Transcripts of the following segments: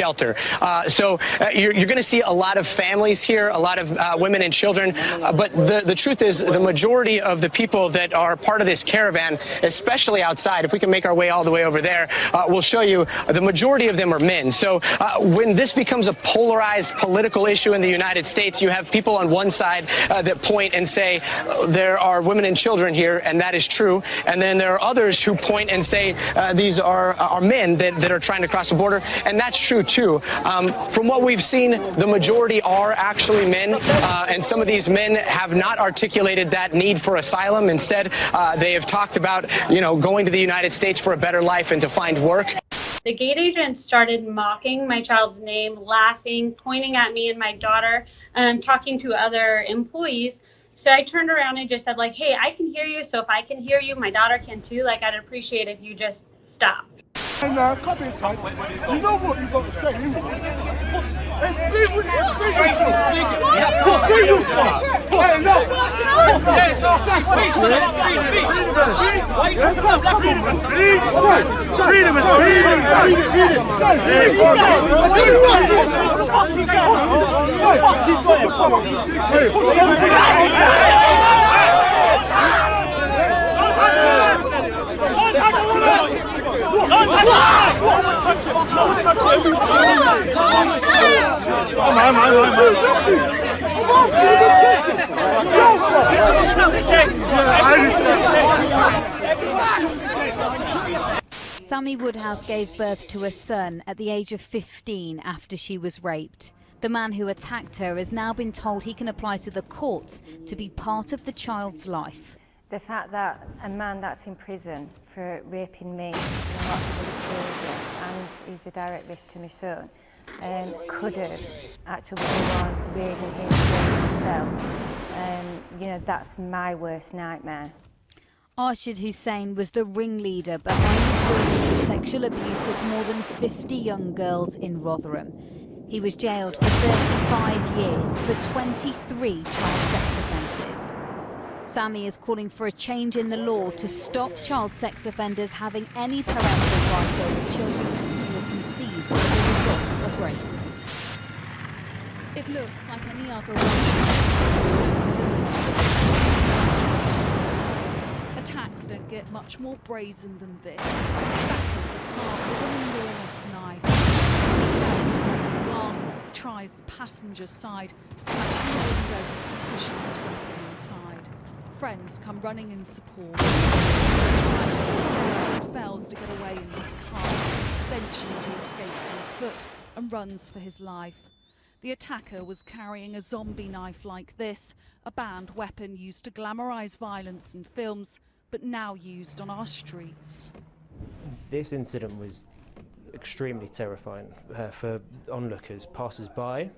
shelter. You're going to see a lot of families here, a lot of women and children, but the truth is the majority of the people that are part of this caravan, especially outside, if we can make our way all the way over there, we'll show you the majority of them are men. So when this becomes a polarized political issue in the United States, you have people on one side that point and say there are women and children here, and that is true. And then there are others who point and say these are men that are trying to cross the border, and that's true too. From what we've seen, the majority are actually men, and some of these men have not articulated that need for asylum. Instead, they have talked about, going to the United States for a better life and to find work. The gate agent started mocking my child's name, laughing, pointing at me and my daughter, talking to other employees. So I turned around and just said, like, hey, I can hear you. So if I can hear you, my daughter can too. Like, I'd appreciate if you just stop. Hey, now, come here, Ty. You know what you got to say, you Explain yourself. Explain yourself. Hey, no. Hey, it's not fact. Speak. Sammy Woodhouse gave birth to a son at the age of 15 after she was raped. The man who attacked her has now been told he can apply to the courts to be part of the child's life. The fact that a man that's in prison for raping me and lots of other children, and he's a direct risk to my son, could have actually been on raising him himself. That's my worst nightmare. Arshid Hussain was the ringleader behind the sexual abuse of more than 50 young girls in Rotherham. He was jailed for 35 years for 23 child sex offences. Sammy is calling for a change in the law to stop child sex offenders having any parental rights over children who were conceived as a result of rape. It looks like any other accident. Attacks don't get much more brazen than this. Batters the car with an enormous knife. He the glass, he tries the passenger side, smashing the window and pushing his weapon inside. Friends come running in support. He fails to get away in his car. Eventually he escapes on foot and runs for his life. The attacker was carrying a zombie knife like this, a banned weapon used to glamorise violence in films, but now used on our streets. This incident was extremely terrifying for onlookers, passers-by.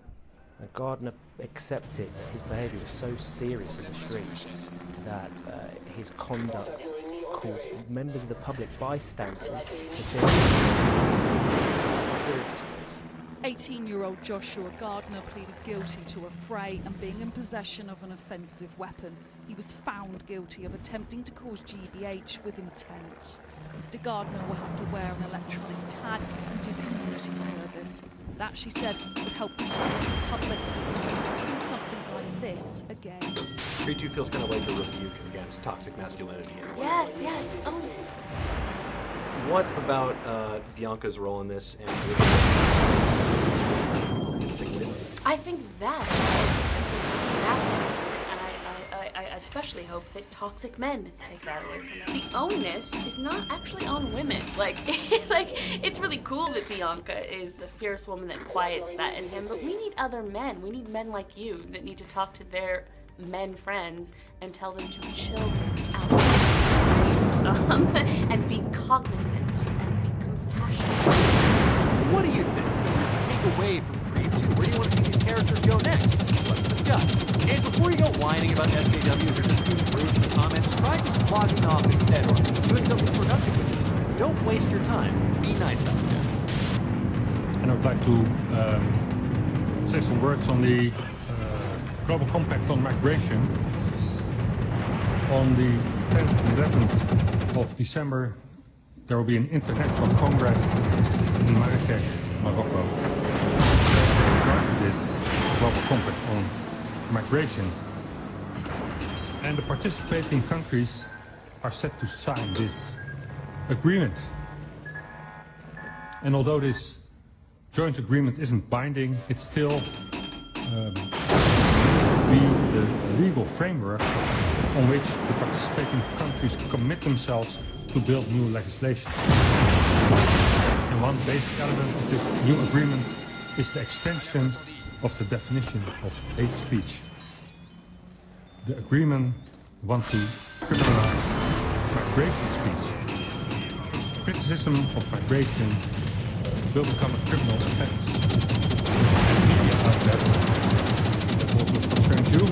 The gardener accepted that his behaviour was so serious in the street that his conduct caused members of the public, bystanders, to feel serious. 18-year-old Joshua Gardner pleaded guilty to a fray and being in possession of an offensive weapon. He was found guilty of attempting to cause GBH with intent. Mr. Gardner will have to wear an electronic tag and do community service. That, she said, would help protect the public from witnessing something like this again. Me too feels kind of like a rebuke against toxic masculinity. Yes. What about Bianca's role in this? And I think that, and I especially hope that toxic men take that away from them. The onus is not actually on women. Like, it's really cool that Bianca is a fierce woman that quiets that in him, but we need other men. We need men like you that need to talk to their men friends and tell them to chill out and be cognizant and be compassionate. What do you think? Take away from Creed 2. Where do you want to see these characters go next? Let's discuss. And before you go whining about SJWs or just being rude in the comments, try just logging off instead or doing something productive with it. Don't waste your time. Be nice out there. And I'd like to say some words on the Global Compact on Migration. On the 10th and 11th of December, there will be an international congress in Marrakesh, Morocco. Compact on Migration. And the participating countries are set to sign this agreement. And although this joint agreement isn't binding, it's still be the legal framework on which the participating countries commit themselves to build new legislation. And one basic element of this new agreement is the extension of the definition of hate speech. The agreement wants to criminalize migration speech. Criticism of migration will become a criminal offense. Media outlets that also concerns you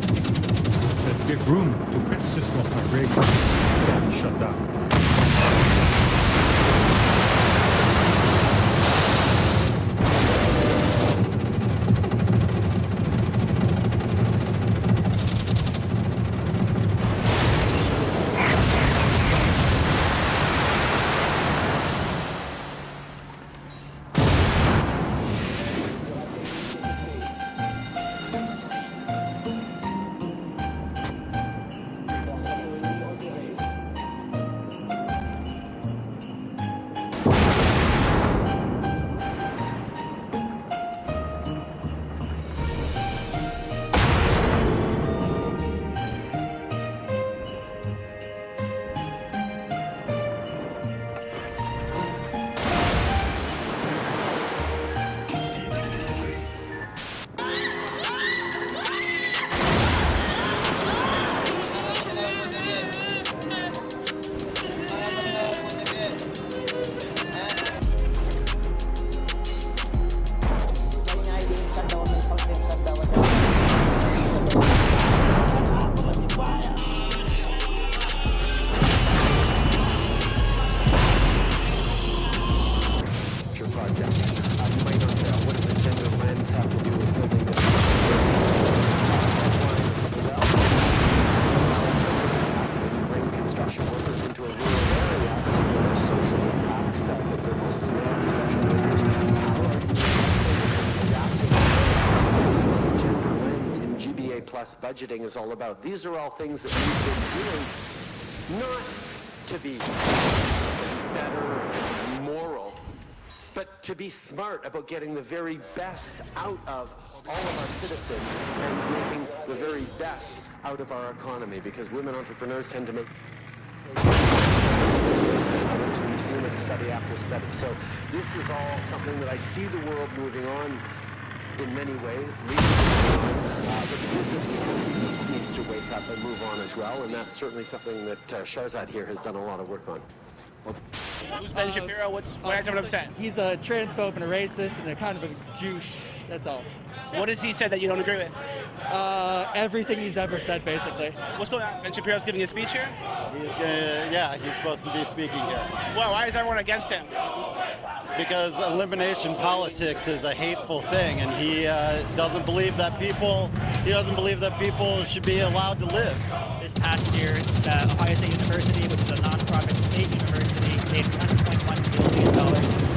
that give room to criticism of migration can be shut down. Budgeting is all about. These are all things that we've been doing not to be better or moral, but to be smart about getting the very best out of all of our citizens and making the very best out of our economy, because women entrepreneurs tend to make others. We've seen it study after study. So this is all something that I see the world moving on in many ways. But the business community needs to wake up and move on as well, and that's certainly something that Shahzad here has done a lot of work on. Who's Ben Shapiro? What has everyone upset? He's a transphobe and a racist and a kind of a douche. That's all. What has he said that you don't agree with? Everything he's ever said, basically. What's going on? Ben Shapiro's giving a speech here? He's supposed to be speaking here. Well, why is everyone against him? Because elimination politics is a hateful thing, and he doesn't believe that people should be allowed to live. This past year, the Ohio State University, which is a non-profit state university, made $1.1 billion in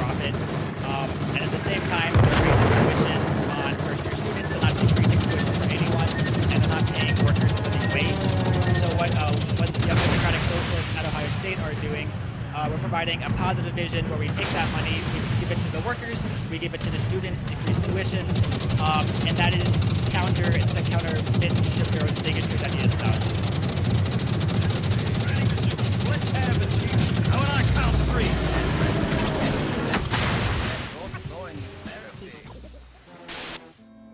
profit. And at the same time, they're raising tuition on first-year students. They're not increasing tuition for anyone, and they're not paying workers a living wage. So what the Young Democratic Socialists at Ohio State are doing, we're providing a positive vision where we take that money, we give it to the workers, we give it to the students, decrease tuition, and that is counter Ben Shapiro's bigotry that he is about. Let's have it, Chief. How about I count three?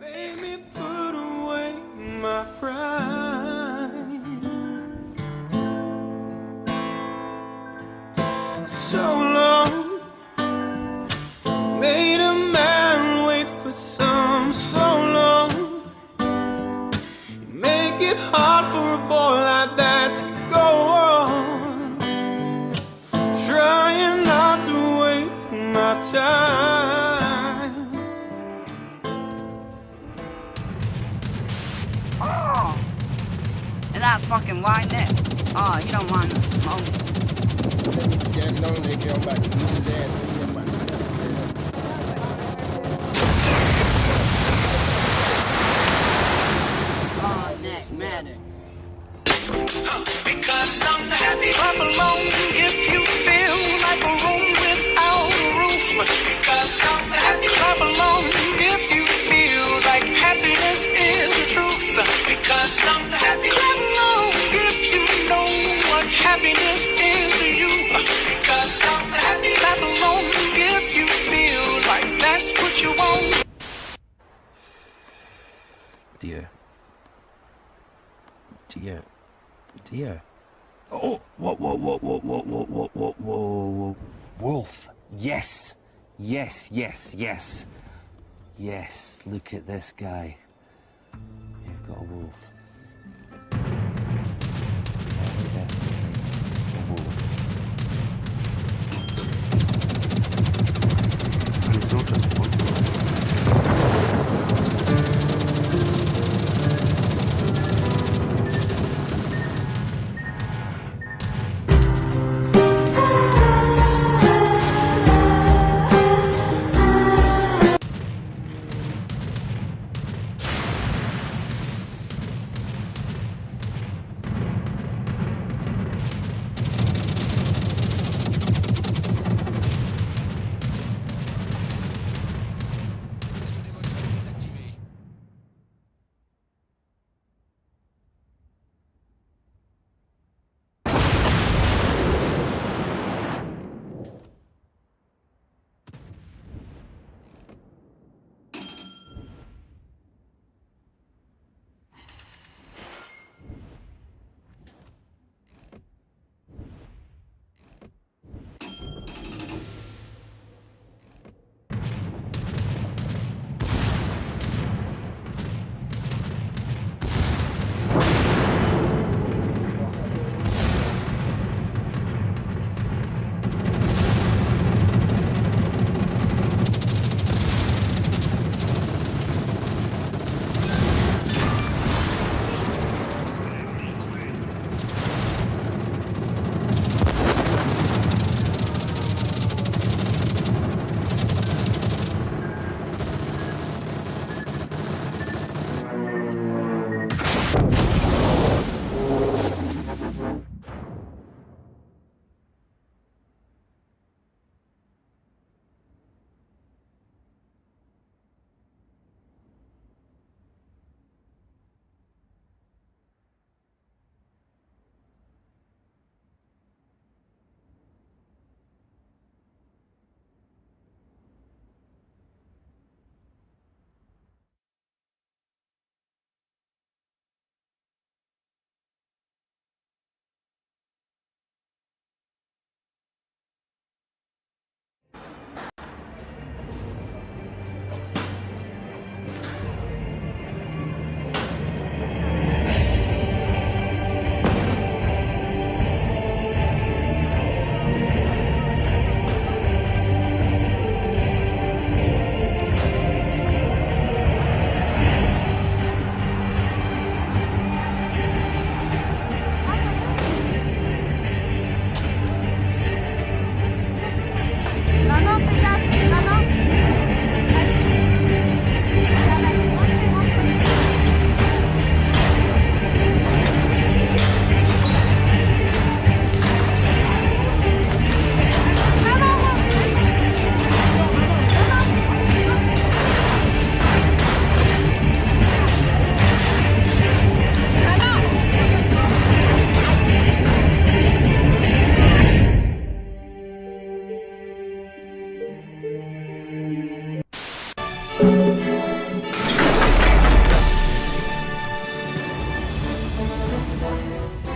Made me put away my pride. So long, made a man wait for some so long. You make it hard for a boy like that to go on, trying not to waste my time. Oh, and that fucking wide neck. Oh, you don't want no smoke. Dear. Oh, whoa. Wolf. Yes. Yes, look at this guy. You've got a wolf. And it's not just one.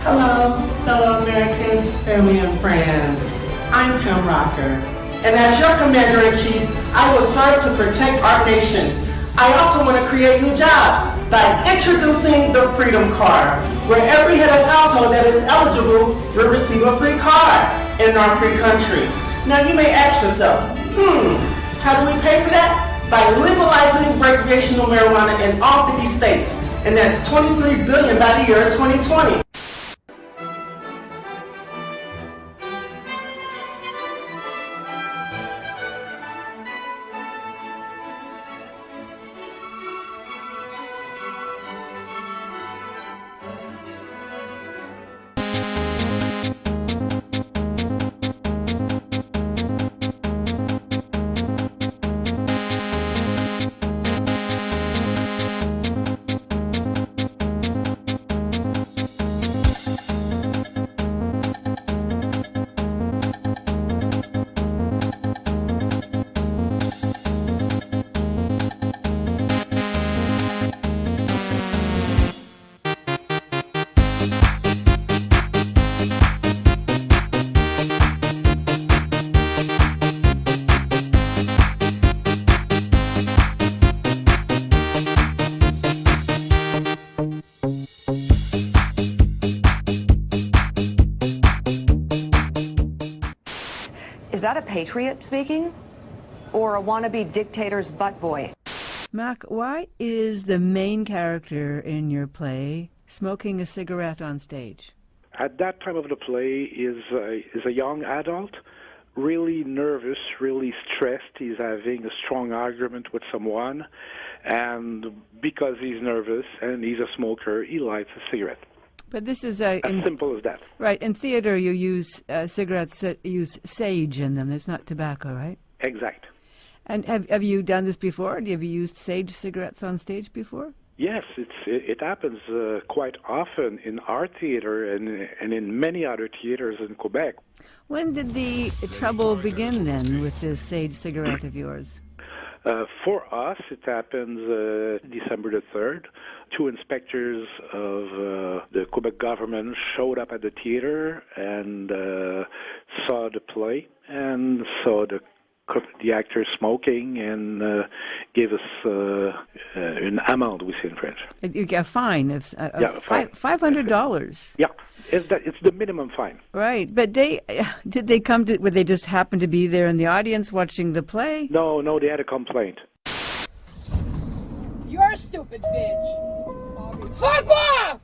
Hello, fellow Americans, family, and friends. I'm Pam Rocker, and as your Commander-in-Chief, I will serve to protect our nation. I also want to create new jobs by introducing the Freedom Card, where every head of household that is eligible will receive a free card in our free country. Now you may ask yourself, how do we pay for that? By legalizing recreational marijuana in all 50 states, and that's $23 billion by the year 2020. that a patriot speaking? Or a wannabe dictator's butt boy? Mac, why is the main character in your play smoking a cigarette on stage? At that time of the play is a young adult, really nervous, really stressed. He's having a strong argument with someone, and because he's nervous and he's a smoker, he lights a cigarette. But this is as simple as that. Right. In theater, you use cigarettes that use sage in them. It's not tobacco, right? Exact. And have you done this before? Have you used sage cigarettes on stage before? Yes, it happens quite often in our theater and in many other theaters in Quebec. When did the trouble begin then with this sage cigarette of yours? For us, it happens December the 3rd. 2 inspectors of the Quebec government showed up at the theater and saw the play and saw the actor smoking and gave us an amende, we say in French. You get a fine of fine. $500. Yeah, it's the minimum fine. Right, but did they come to? Would they just happen to be there in the audience watching the play? No, they had a complaint. You're a stupid bitch. Fuck off!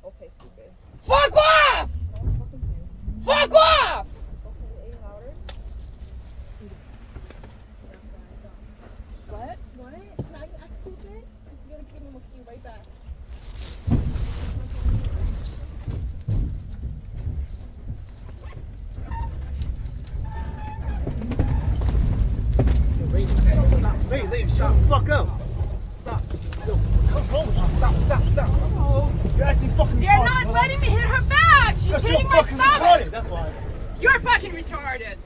Okay, stupid. Fuck off! Fuck off! What? Can I act stupid? You're gonna keep me with you right back. Lady, shut the fuck up. Stop. Yo, what's wrong with you? Stop. You're acting fucking retarded. You're not letting me hit her back. She's hitting my stomach. Retarded. That's why. You're fucking retarded.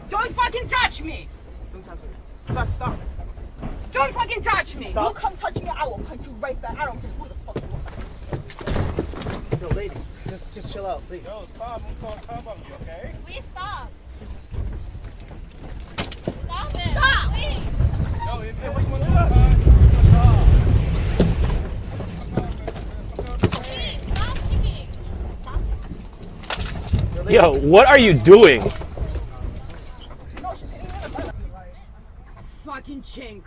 Don't fucking touch me. Don't touch me. Stop. Don't fucking touch me. Stop. You come touch me, I will punch you right back. I don't care who the fuck you are. Yo, lady, just chill out, please. Yo, stop. I'm calling cop on you, okay? Please stop. Stop it. Stop. Please. Yo, hey, what's going on? Yo, what are you doing? Fucking chink.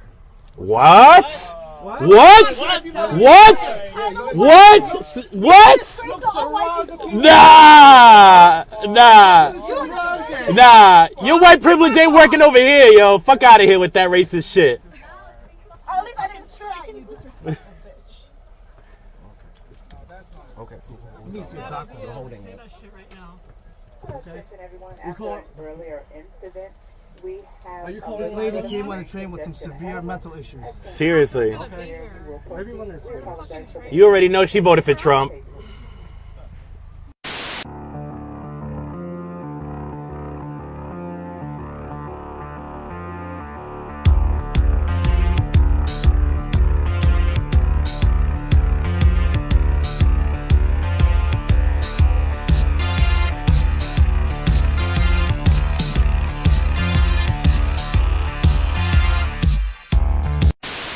What? What? Nah. Your white privilege ain't working over here, yo. Fuck out of here with that racist shit. At least I didn't shoot at you, disrespectful bitch. Okay, cool. We need to see a talk with the holding it. Okay. You call earlier incident. We have this lady came on a train with some severe mental issues. Seriously. Okay. Everyone is. You already know she voted for Trump.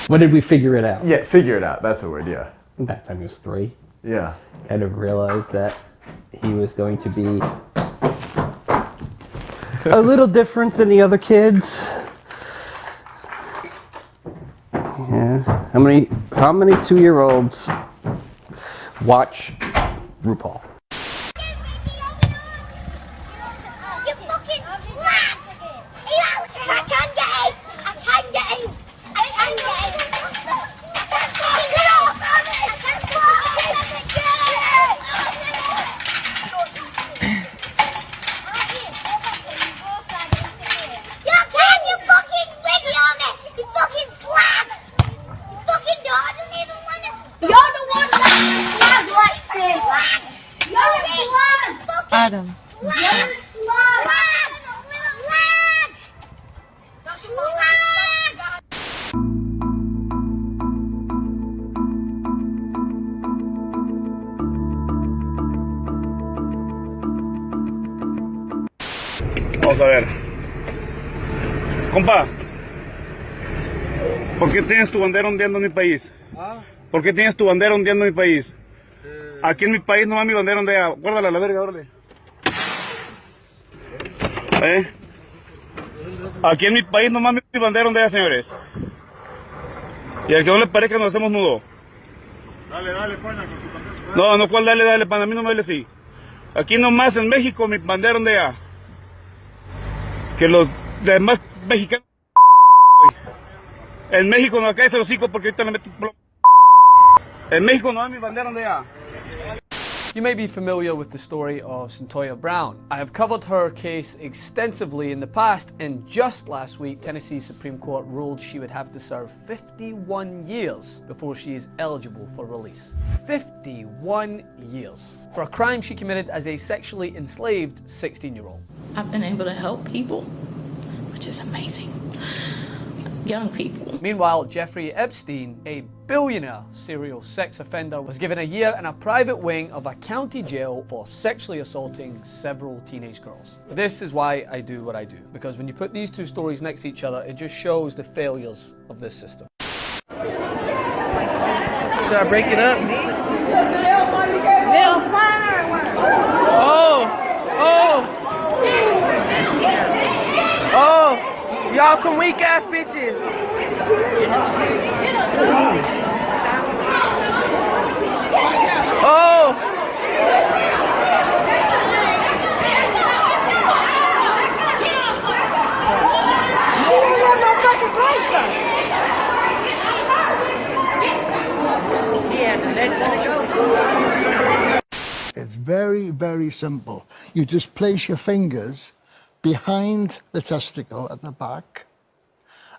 When did we figure it out? Yeah, figure it out. That's a word, yeah. That time he was 3. Yeah. Kind of realized that he was going to be a little different than the other kids. Yeah. How many 2-year-olds watch RuPaul? Adam. Vamos a ver. Compa, ¿por qué tienes tu bandera ondeando en mi país? ¿Por qué tienes tu bandera ondeando en mi país? Aquí en mi país no va mi bandera ondea. Guárdala a la verga, órale. Aquí en mi país nomás mi bandera ondea, señores. Y al que no le parezca nos hacemos nudo. Dale, pana. No, ¿cuál dale, pana? A mí no me duele así. Aquí nomás en México mi bandera ondea. Que los demás mexicanos... En México no, acá es el hocico porque ahorita le meto... En México no, mi bandera ondea. You may be familiar with the story of Cyntoia Brown. I have covered her case extensively in the past, and just last week, Tennessee's Supreme Court ruled she would have to serve 51 years before she is eligible for release. 51 years. For a crime she committed as a sexually enslaved 16-year-old. I've been able to help people, which is amazing. Young people. Meanwhile, Jeffrey Epstein, a billionaire serial sex offender, was given a year in a private wing of a county jail for sexually assaulting several teenage girls. This is why I do what I do, because when you put these two stories next to each other, it just shows the failures of this system. Should I break it up? Oh! Y'all some weak ass bitches. Oh! It's very, very simple. You just place your fingers behind the testicle at the back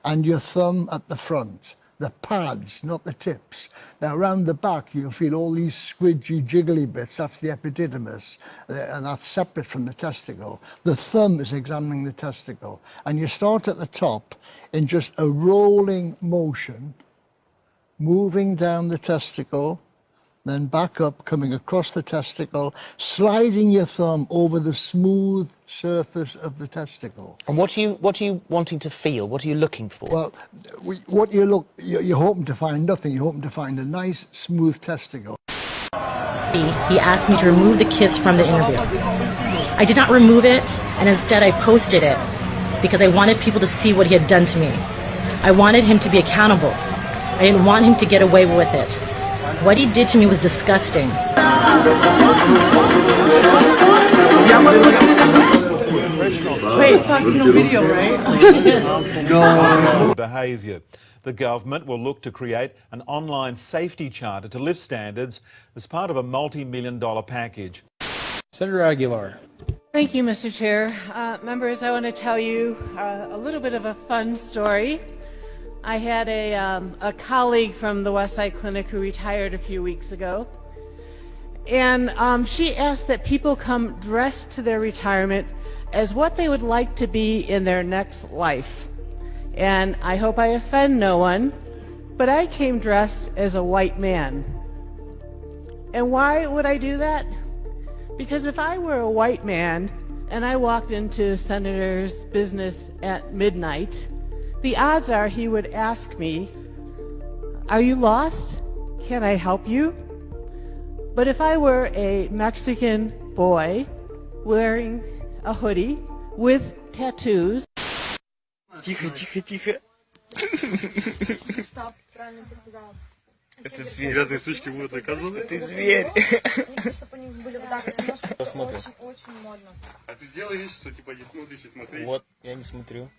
and your thumb at the front. The pads, not the tips. Now around the back you'll feel all these squidgy jiggly bits, that's the epididymis, and that's separate from the testicle. The thumb is examining the testicle, and you start at the top in just a rolling motion, moving down the testicle, then back up, coming across the testicle, sliding your thumb over the smooth surface of the testicle. And what are you wanting to feel? What are you looking for? Well, you're hoping to find nothing. You're hoping to find a nice, smooth testicle. He asked me to remove the kiss from the interview. I did not remove it, and instead I posted it because I wanted people to see what he had done to me. I wanted him to be accountable. I didn't want him to get away with it. What he did to me was disgusting. Wait, fucking on video, right? No. Behaviour. The government will look to create an online safety charter to lift standards as part of a multi-million-dollar package. Senator Aguilar. Thank you, Mr. Chair. Members, I want to tell you a little bit of a fun story. I had a colleague from the Westside Clinic who retired a few weeks ago, and she asked that people come dressed to their retirement as what they would like to be in their next life. And I hope I offend no one, but I came dressed as a white man. And why would I do that? Because if I were a white man and I walked into a senator's business at midnight, the odds are he would ask me, "Are you lost? Can I help you?" But if I were a Mexican boy wearing a hoodie with tattoos... Тихо. Это зверь. Грязные сучки будут наказаны? Ты зверь. Посмотрим. А ты сделай вид, что типа не смотришь и смотри. Вот, я не смотрю.